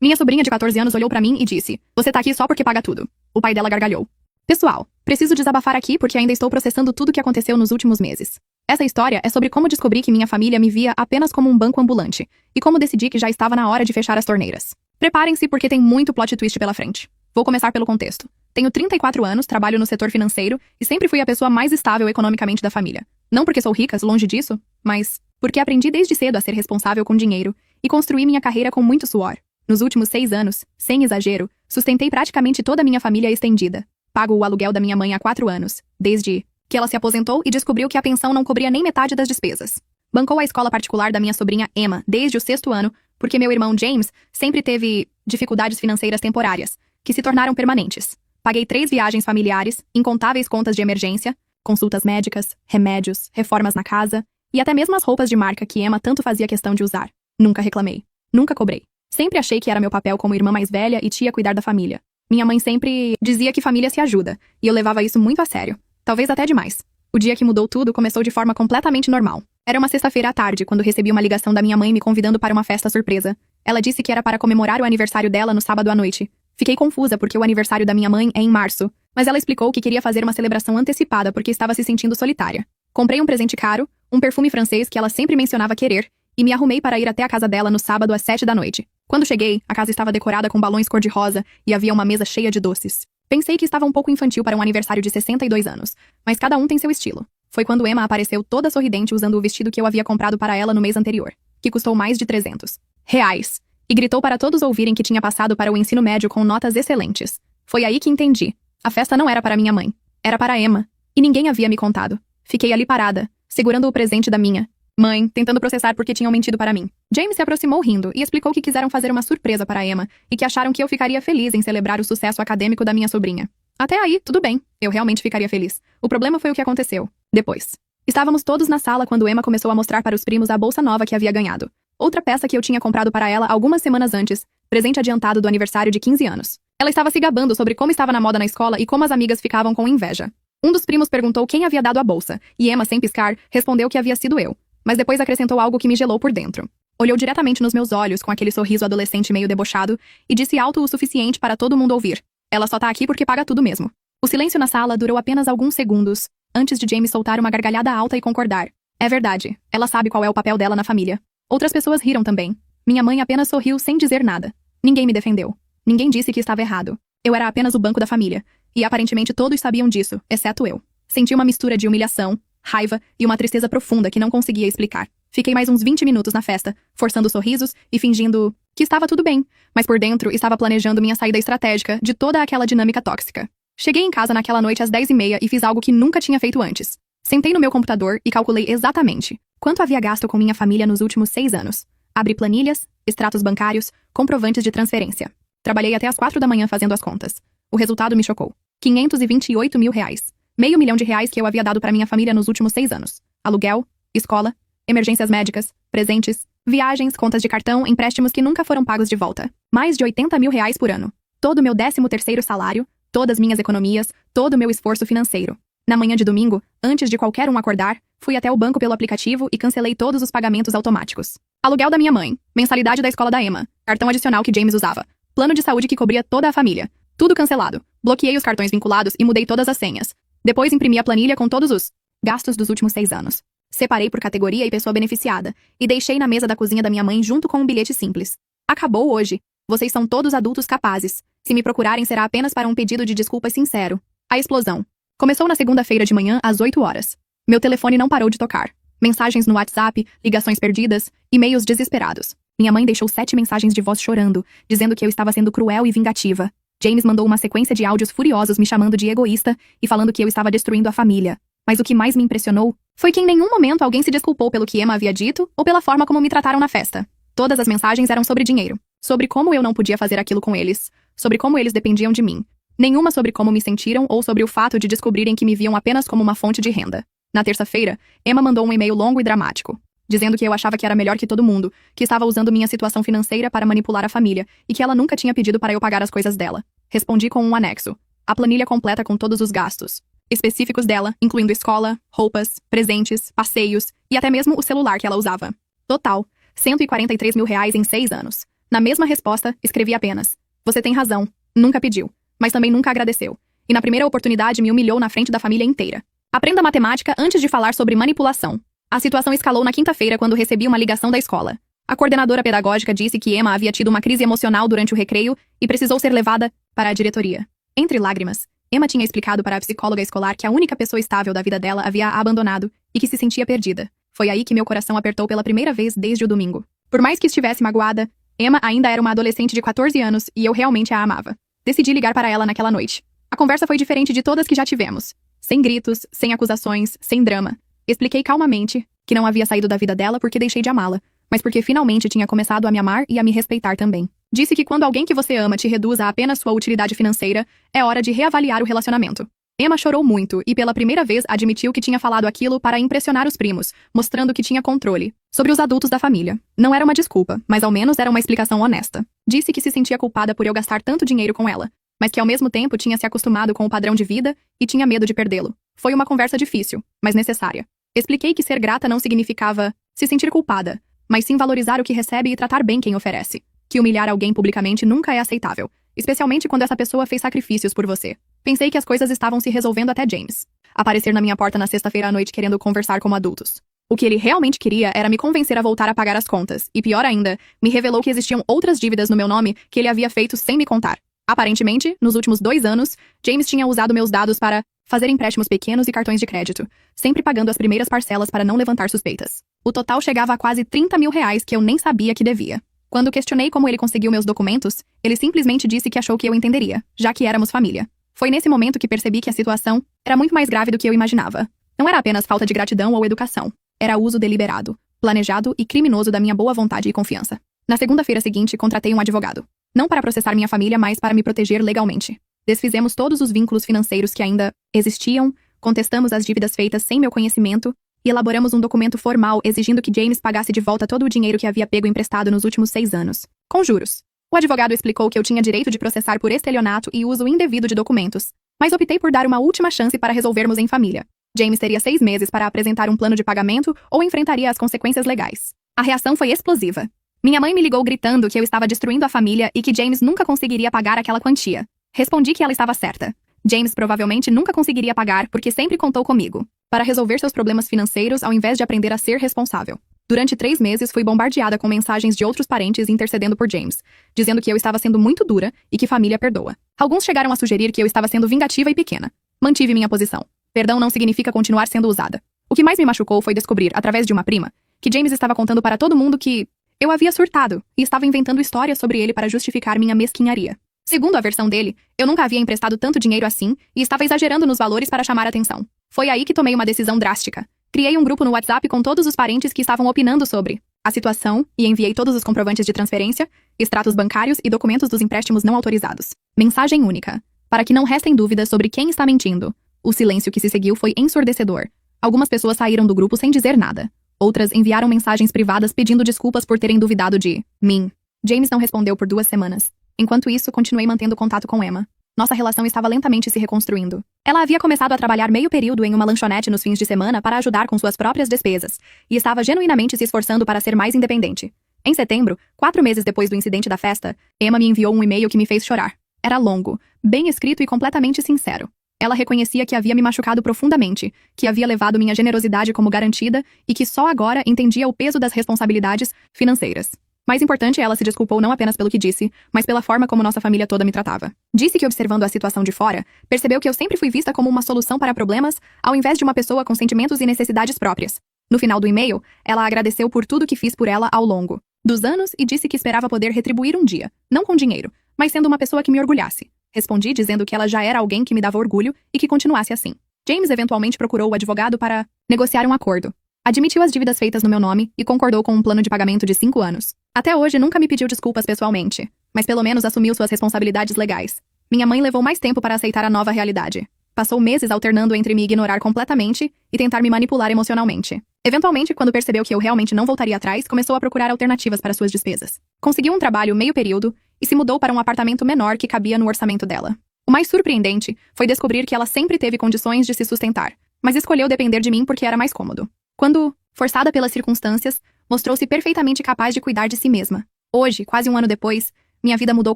Minha sobrinha de 14 anos olhou pra mim e disse: "Você tá aqui só porque paga tudo." O pai dela gargalhou. Pessoal, preciso desabafar aqui porque ainda estou processando tudo o que aconteceu nos últimos meses. Essa história é sobre como descobri que minha família me via apenas como um banco ambulante e como decidi que já estava na hora de fechar as torneiras. Preparem-se porque tem muito plot twist pela frente. Vou começar pelo contexto. Tenho 34 anos, trabalho no setor financeiro e sempre fui a pessoa mais estável economicamente da família. Não porque sou rica, longe disso, mas porque aprendi desde cedo a ser responsável com dinheiro e construí minha carreira com muito suor. Nos últimos 6 anos, sem exagero, sustentei praticamente toda a minha família estendida. Pago o aluguel da minha mãe há 4 anos, desde que ela se aposentou e descobriu que a pensão não cobria nem metade das despesas. Bancou a escola particular da minha sobrinha Emma desde o 6º ano, porque meu irmão James sempre teve dificuldades financeiras temporárias, que se tornaram permanentes. Paguei 3 viagens familiares, incontáveis contas de emergência, consultas médicas, remédios, reformas na casa e até mesmo as roupas de marca que Emma tanto fazia questão de usar. Nunca reclamei. Nunca cobrei. Sempre achei que era meu papel como irmã mais velha e tia cuidar da família. Minha mãe sempre dizia que família se ajuda, e eu levava isso muito a sério. Talvez até demais. O dia que mudou tudo começou de forma completamente normal. Era uma sexta-feira à tarde quando recebi uma ligação da minha mãe me convidando para uma festa surpresa. Ela disse que era para comemorar o aniversário dela no sábado à noite. Fiquei confusa porque o aniversário da minha mãe é em março, mas ela explicou que queria fazer uma celebração antecipada porque estava se sentindo solitária. Comprei um presente caro, um perfume francês que ela sempre mencionava querer, e me arrumei para ir até a casa dela no sábado às 7 da noite. Quando cheguei, a casa estava decorada com balões cor-de-rosa e havia uma mesa cheia de doces. Pensei que estava um pouco infantil para um aniversário de 62 anos, mas cada um tem seu estilo. Foi quando Emma apareceu toda sorridente usando o vestido que eu havia comprado para ela no mês anterior, que custou mais de R$300, e gritou para todos ouvirem que tinha passado para o ensino médio com notas excelentes. Foi aí que entendi. A festa não era para minha mãe, era para Emma, e ninguém havia me contado. Fiquei ali parada, segurando o presente da minha mãe, tentando processar porque tinham mentido para mim. James se aproximou rindo e explicou que quiseram fazer uma surpresa para Emma e que acharam que eu ficaria feliz em celebrar o sucesso acadêmico da minha sobrinha. Até aí, tudo bem. Eu realmente ficaria feliz. O problema foi o que aconteceu depois. Estávamos todos na sala quando Emma começou a mostrar para os primos a bolsa nova que havia ganhado. Outra peça que eu tinha comprado para ela algumas semanas antes, presente adiantado do aniversário de 15 anos. Ela estava se gabando sobre como estava na moda na escola e como as amigas ficavam com inveja. Um dos primos perguntou quem havia dado a bolsa, e Emma, sem piscar, respondeu que havia sido eu. Mas depois acrescentou algo que me gelou por dentro. Olhou diretamente nos meus olhos com aquele sorriso adolescente meio debochado e disse alto o suficiente para todo mundo ouvir: "Ela só tá aqui porque paga tudo mesmo." O silêncio na sala durou apenas alguns segundos, antes de James soltar uma gargalhada alta e concordar. É verdade, ela sabe qual é o papel dela na família. Outras pessoas riram também. Minha mãe apenas sorriu sem dizer nada. Ninguém me defendeu. Ninguém disse que estava errado. Eu era apenas o banco da família, e aparentemente todos sabiam disso, exceto eu. Senti uma mistura de humilhação, raiva e uma tristeza profunda que não conseguia explicar. Fiquei mais uns 20 minutos na festa, forçando sorrisos e fingindo que estava tudo bem, mas por dentro estava planejando minha saída estratégica de toda aquela dinâmica tóxica. Cheguei em casa naquela noite às 10h30 e fiz algo que nunca tinha feito antes. Sentei no meu computador e calculei exatamente quanto havia gasto com minha família nos últimos 6 anos. Abri planilhas, extratos bancários, comprovantes de transferência. Trabalhei até às 4 da manhã fazendo as contas. O resultado me chocou. R$528 mil. R$500 mil que eu havia dado para minha família nos últimos 6 anos. Aluguel, escola, emergências médicas, presentes, viagens, contas de cartão, empréstimos que nunca foram pagos de volta. Mais de R$80 mil por ano. Todo o meu 13º salário, todas minhas economias, todo o meu esforço financeiro. Na manhã de domingo, antes de qualquer um acordar, fui até o banco pelo aplicativo e cancelei todos os pagamentos automáticos. Aluguel da minha mãe, mensalidade da escola da Emma, cartão adicional que James usava, plano de saúde que cobria toda a família. Tudo cancelado. Bloqueei os cartões vinculados e mudei todas as senhas. Depois imprimi a planilha com todos os gastos dos últimos 6 anos. Separei por categoria e pessoa beneficiada, e deixei na mesa da cozinha da minha mãe junto com um bilhete simples. Acabou hoje. Vocês são todos adultos capazes. Se me procurarem será apenas para um pedido de desculpas sincero. A explosão começou na segunda-feira de manhã às 8 horas. Meu telefone não parou de tocar. Mensagens no WhatsApp, ligações perdidas, e-mails desesperados. Minha mãe deixou 7 mensagens de voz chorando, dizendo que eu estava sendo cruel e vingativa. James mandou uma sequência de áudios furiosos me chamando de egoísta e falando que eu estava destruindo a família. Mas o que mais me impressionou foi que em nenhum momento alguém se desculpou pelo que Emma havia dito ou pela forma como me trataram na festa. Todas as mensagens eram sobre dinheiro, sobre como eu não podia fazer aquilo com eles, sobre como eles dependiam de mim. Nenhuma sobre como me sentiram ou sobre o fato de descobrirem que me viam apenas como uma fonte de renda. Na terça-feira, Emma mandou um e-mail longo e dramático, dizendo que eu achava que era melhor que todo mundo, que estava usando minha situação financeira para manipular a família e que ela nunca tinha pedido para eu pagar as coisas dela. Respondi com um anexo, a planilha completa com todos os gastos específicos dela, incluindo escola, roupas, presentes, passeios e até mesmo o celular que ela usava. Total, R$143 mil em 6 anos. Na mesma resposta, escrevi apenas: "Você tem razão. Nunca pediu, mas também nunca agradeceu. E na primeira oportunidade me humilhou na frente da família inteira. Aprenda matemática antes de falar sobre manipulação." A situação escalou na quinta-feira quando recebi uma ligação da escola. A coordenadora pedagógica disse que Emma havia tido uma crise emocional durante o recreio e precisou ser levada para a diretoria. Entre lágrimas, Emma tinha explicado para a psicóloga escolar que a única pessoa estável da vida dela havia a abandonado e que se sentia perdida. Foi aí que meu coração apertou pela primeira vez desde o domingo. Por mais que estivesse magoada, Emma ainda era uma adolescente de 14 anos e eu realmente a amava. Decidi ligar para ela naquela noite. A conversa foi diferente de todas que já tivemos. Sem gritos, sem acusações, sem drama. Expliquei calmamente que não havia saído da vida dela porque deixei de amá-la, mas porque finalmente tinha começado a me amar e a me respeitar também. Disse que quando alguém que você ama te reduz a apenas sua utilidade financeira, é hora de reavaliar o relacionamento. Emma chorou muito e pela primeira vez admitiu que tinha falado aquilo para impressionar os primos, mostrando que tinha controle sobre os adultos da família. Não era uma desculpa, mas ao menos era uma explicação honesta. Disse que se sentia culpada por eu gastar tanto dinheiro com ela, mas que ao mesmo tempo tinha se acostumado com o padrão de vida e tinha medo de perdê-lo. Foi uma conversa difícil, mas necessária. Expliquei que ser grata não significava se sentir culpada, mas sim valorizar o que recebe e tratar bem quem oferece. Que humilhar alguém publicamente nunca é aceitável, especialmente quando essa pessoa fez sacrifícios por você. Pensei que as coisas estavam se resolvendo até James aparecer na minha porta na sexta-feira à noite querendo conversar como adultos. O que ele realmente queria era me convencer a voltar a pagar as contas, e pior ainda, me revelou que existiam outras dívidas no meu nome que ele havia feito sem me contar. Aparentemente, nos últimos 2 anos, James tinha usado meus dados para fazer empréstimos pequenos e cartões de crédito, sempre pagando as primeiras parcelas para não levantar suspeitas. O total chegava a quase 30 mil reais que eu nem sabia que devia. Quando questionei como ele conseguiu meus documentos, ele simplesmente disse que achou que eu entenderia, já que éramos família. Foi nesse momento que percebi que a situação era muito mais grave do que eu imaginava. Não era apenas falta de gratidão ou educação. Era uso deliberado, planejado e criminoso da minha boa vontade e confiança. Na segunda-feira seguinte, contratei um advogado. Não para processar minha família, mas para me proteger legalmente. Desfizemos todos os vínculos financeiros que ainda existiam, contestamos as dívidas feitas sem meu conhecimento e elaboramos um documento formal exigindo que James pagasse de volta todo o dinheiro que havia pego emprestado nos últimos 6 anos, com juros. O advogado explicou que eu tinha direito de processar por estelionato e uso indevido de documentos, mas optei por dar uma última chance para resolvermos em família. James teria 6 meses para apresentar um plano de pagamento ou enfrentaria as consequências legais. A reação foi explosiva. Minha mãe me ligou gritando que eu estava destruindo a família e que James nunca conseguiria pagar aquela quantia. Respondi que ela estava certa. James provavelmente nunca conseguiria pagar porque sempre contou comigo para resolver seus problemas financeiros ao invés de aprender a ser responsável. Durante 3 meses fui bombardeada com mensagens de outros parentes intercedendo por James, dizendo que eu estava sendo muito dura e que família perdoa. Alguns chegaram a sugerir que eu estava sendo vingativa e pequena. Mantive minha posição. Perdão não significa continuar sendo usada. O que mais me machucou foi descobrir, através de uma prima, que James estava contando para todo mundo que eu havia surtado e estava inventando histórias sobre ele para justificar minha mesquinharia. Segundo a versão dele, eu nunca havia emprestado tanto dinheiro assim e estava exagerando nos valores para chamar atenção. Foi aí que tomei uma decisão drástica. Criei um grupo no WhatsApp com todos os parentes que estavam opinando sobre a situação e enviei todos os comprovantes de transferência, extratos bancários e documentos dos empréstimos não autorizados. Mensagem única. Para que não restem dúvidas sobre quem está mentindo. O silêncio que se seguiu foi ensurdecedor. Algumas pessoas saíram do grupo sem dizer nada. Outras enviaram mensagens privadas pedindo desculpas por terem duvidado de mim. James não respondeu por 2 semanas. Enquanto isso, continuei mantendo contato com Emma. Nossa relação estava lentamente se reconstruindo. Ela havia começado a trabalhar meio período em uma lanchonete nos fins de semana para ajudar com suas próprias despesas, e estava genuinamente se esforçando para ser mais independente. Em setembro, 4 meses depois do incidente da festa, Emma me enviou um e-mail que me fez chorar. Era longo, bem escrito e completamente sincero. Ela reconhecia que havia me machucado profundamente, que havia levado minha generosidade como garantida e que só agora entendia o peso das responsabilidades financeiras. Mais importante, ela se desculpou não apenas pelo que disse, mas pela forma como nossa família toda me tratava. Disse que, observando a situação de fora, percebeu que eu sempre fui vista como uma solução para problemas, ao invés de uma pessoa com sentimentos e necessidades próprias. No final do e-mail, ela agradeceu por tudo que fiz por ela ao longo dos anos e disse que esperava poder retribuir um dia, não com dinheiro, mas sendo uma pessoa que me orgulhasse. Respondi dizendo que ela já era alguém que me dava orgulho e que continuasse assim. James eventualmente procurou o advogado para negociar um acordo. Admitiu as dívidas feitas no meu nome e concordou com um plano de pagamento de 5 anos. Até hoje nunca me pediu desculpas pessoalmente, mas pelo menos assumiu suas responsabilidades legais. Minha mãe levou mais tempo para aceitar a nova realidade. Passou meses alternando entre me ignorar completamente e tentar me manipular emocionalmente. Eventualmente, quando percebeu que eu realmente não voltaria atrás, começou a procurar alternativas para suas despesas. Conseguiu um trabalho meio período e se mudou para um apartamento menor que cabia no orçamento dela. O mais surpreendente foi descobrir que ela sempre teve condições de se sustentar, mas escolheu depender de mim porque era mais cômodo. Quando, forçada pelas circunstâncias, mostrou-se perfeitamente capaz de cuidar de si mesma. Hoje, quase um ano depois, minha vida mudou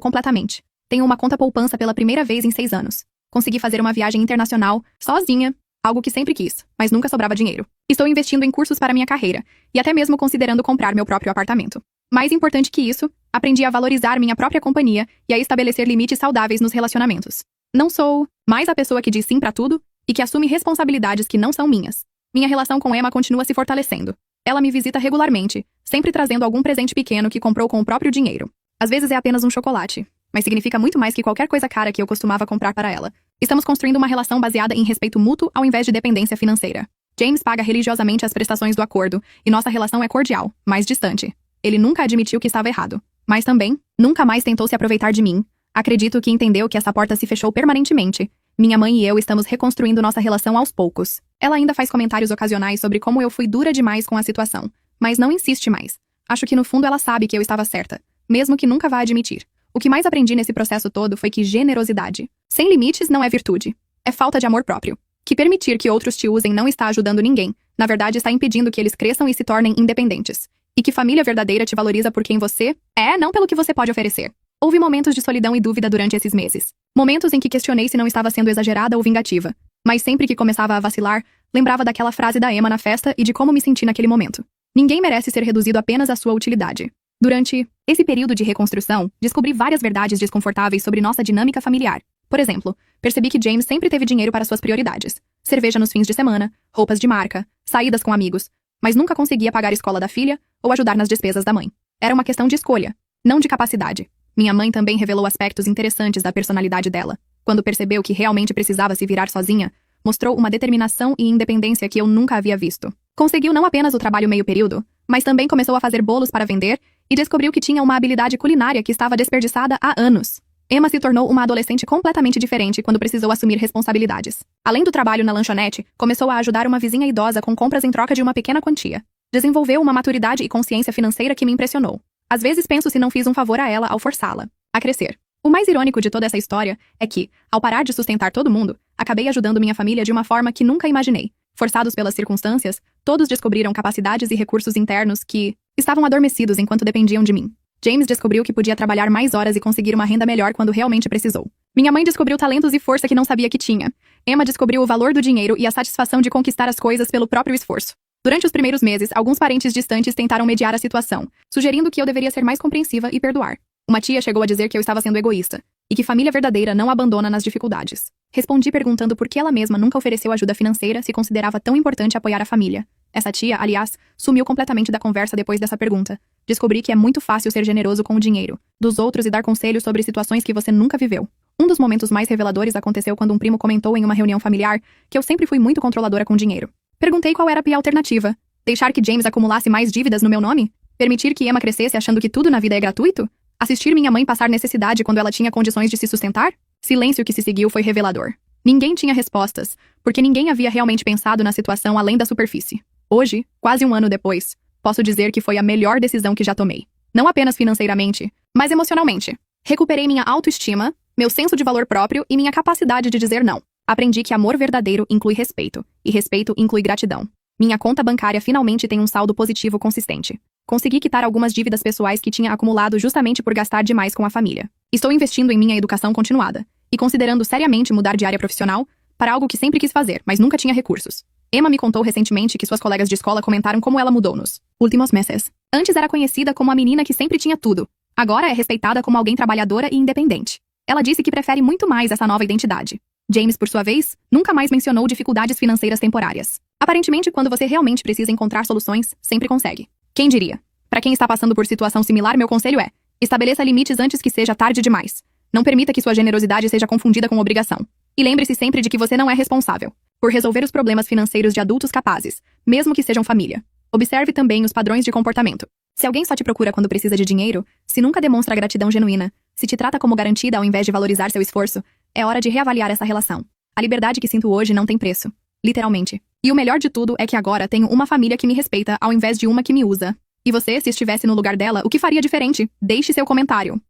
completamente. Tenho uma conta poupança pela primeira vez em 6 anos. Consegui fazer uma viagem internacional, sozinha, algo que sempre quis, mas nunca sobrava dinheiro. Estou investindo em cursos para minha carreira, e até mesmo considerando comprar meu próprio apartamento. Mais importante que isso, aprendi a valorizar minha própria companhia e a estabelecer limites saudáveis nos relacionamentos. Não sou mais a pessoa que diz sim pra tudo e que assume responsabilidades que não são minhas. Minha relação com Emma continua se fortalecendo. Ela me visita regularmente, sempre trazendo algum presente pequeno que comprou com o próprio dinheiro. Às vezes é apenas um chocolate, mas significa muito mais que qualquer coisa cara que eu costumava comprar para ela. Estamos construindo uma relação baseada em respeito mútuo ao invés de dependência financeira. James paga religiosamente as prestações do acordo, e nossa relação é cordial, mas distante. Ele nunca admitiu que estava errado, mas também nunca mais tentou se aproveitar de mim. Acredito que entendeu que essa porta se fechou permanentemente. Minha mãe e eu estamos reconstruindo nossa relação aos poucos. Ela ainda faz comentários ocasionais sobre como eu fui dura demais com a situação, mas não insiste mais. Acho que no fundo ela sabe que eu estava certa, mesmo que nunca vá admitir. O que mais aprendi nesse processo todo foi que generosidade sem limites não é virtude. É falta de amor próprio. Que permitir que outros te usem não está ajudando ninguém. Na verdade, está impedindo que eles cresçam e se tornem independentes. E que família verdadeira te valoriza por quem você é, não pelo que você pode oferecer. Houve momentos de solidão e dúvida durante esses meses. Momentos em que questionei se não estava sendo exagerada ou vingativa. Mas sempre que começava a vacilar, lembrava daquela frase da Emma na festa e de como me senti naquele momento. Ninguém merece ser reduzido apenas à sua utilidade. Durante esse período de reconstrução, descobri várias verdades desconfortáveis sobre nossa dinâmica familiar. Por exemplo, percebi que James sempre teve dinheiro para suas prioridades. Cerveja nos fins de semana, roupas de marca, saídas com amigos, mas nunca conseguia pagar a escola da filha ou ajudar nas despesas da mãe. Era uma questão de escolha, não de capacidade. Minha mãe também revelou aspectos interessantes da personalidade dela. Quando percebeu que realmente precisava se virar sozinha, mostrou uma determinação e independência que eu nunca havia visto. Conseguiu não apenas o trabalho meio período, mas também começou a fazer bolos para vender e descobriu que tinha uma habilidade culinária que estava desperdiçada há anos. Emma se tornou uma adolescente completamente diferente quando precisou assumir responsabilidades. Além do trabalho na lanchonete, começou a ajudar uma vizinha idosa com compras em troca de uma pequena quantia. Desenvolveu uma maturidade e consciência financeira que me impressionou. Às vezes penso se não fiz um favor a ela ao forçá-la a crescer. O mais irônico de toda essa história é que, ao parar de sustentar todo mundo, acabei ajudando minha família de uma forma que nunca imaginei. Forçados pelas circunstâncias, todos descobriram capacidades e recursos internos que estavam adormecidos enquanto dependiam de mim. James descobriu que podia trabalhar mais horas e conseguir uma renda melhor quando realmente precisou. Minha mãe descobriu talentos e força que não sabia que tinha. Emma descobriu o valor do dinheiro e a satisfação de conquistar as coisas pelo próprio esforço. Durante os primeiros meses, alguns parentes distantes tentaram mediar a situação, sugerindo que eu deveria ser mais compreensiva e perdoar. Uma tia chegou a dizer que eu estava sendo egoísta, e que família verdadeira não abandona nas dificuldades. Respondi perguntando por que ela mesma nunca ofereceu ajuda financeira se considerava tão importante apoiar a família. Essa tia, aliás, sumiu completamente da conversa depois dessa pergunta. Descobri que é muito fácil ser generoso com o dinheiro dos outros e dar conselhos sobre situações que você nunca viveu. Um dos momentos mais reveladores aconteceu quando um primo comentou em uma reunião familiar que eu sempre fui muito controladora com dinheiro. Perguntei qual era a pior alternativa. Deixar que James acumulasse mais dívidas no meu nome? Permitir que Emma crescesse achando que tudo na vida é gratuito? Assistir minha mãe passar necessidade quando ela tinha condições de se sustentar? Silêncio que se seguiu foi revelador. Ninguém tinha respostas, porque ninguém havia realmente pensado na situação além da superfície. Hoje, quase um ano depois, posso dizer que foi a melhor decisão que já tomei. Não apenas financeiramente, mas emocionalmente. Recuperei minha autoestima, meu senso de valor próprio e minha capacidade de dizer não. Aprendi que amor verdadeiro inclui respeito, e respeito inclui gratidão. Minha conta bancária finalmente tem um saldo positivo consistente. Consegui quitar algumas dívidas pessoais que tinha acumulado justamente por gastar demais com a família. Estou investindo em minha educação continuada, e considerando seriamente mudar de área profissional para algo que sempre quis fazer, mas nunca tinha recursos. Emma me contou recentemente que suas colegas de escola comentaram como ela mudou nos últimos meses. Antes era conhecida como a menina que sempre tinha tudo. Agora é respeitada como alguém trabalhadora e independente. Ela disse que prefere muito mais essa nova identidade. James, por sua vez, nunca mais mencionou dificuldades financeiras temporárias. Aparentemente, quando você realmente precisa encontrar soluções, sempre consegue. Quem diria? Para quem está passando por situação similar, meu conselho é: estabeleça limites antes que seja tarde demais. Não permita que sua generosidade seja confundida com obrigação. E lembre-se sempre de que você não é responsável por resolver os problemas financeiros de adultos capazes, mesmo que sejam família. Observe também os padrões de comportamento. Se alguém só te procura quando precisa de dinheiro, se nunca demonstra gratidão genuína, se te trata como garantida ao invés de valorizar seu esforço, é hora de reavaliar essa relação. A liberdade que sinto hoje não tem preço. Literalmente. E o melhor de tudo é que agora tenho uma família que me respeita ao invés de uma que me usa. E você, se estivesse no lugar dela, o que faria diferente? Deixe seu comentário.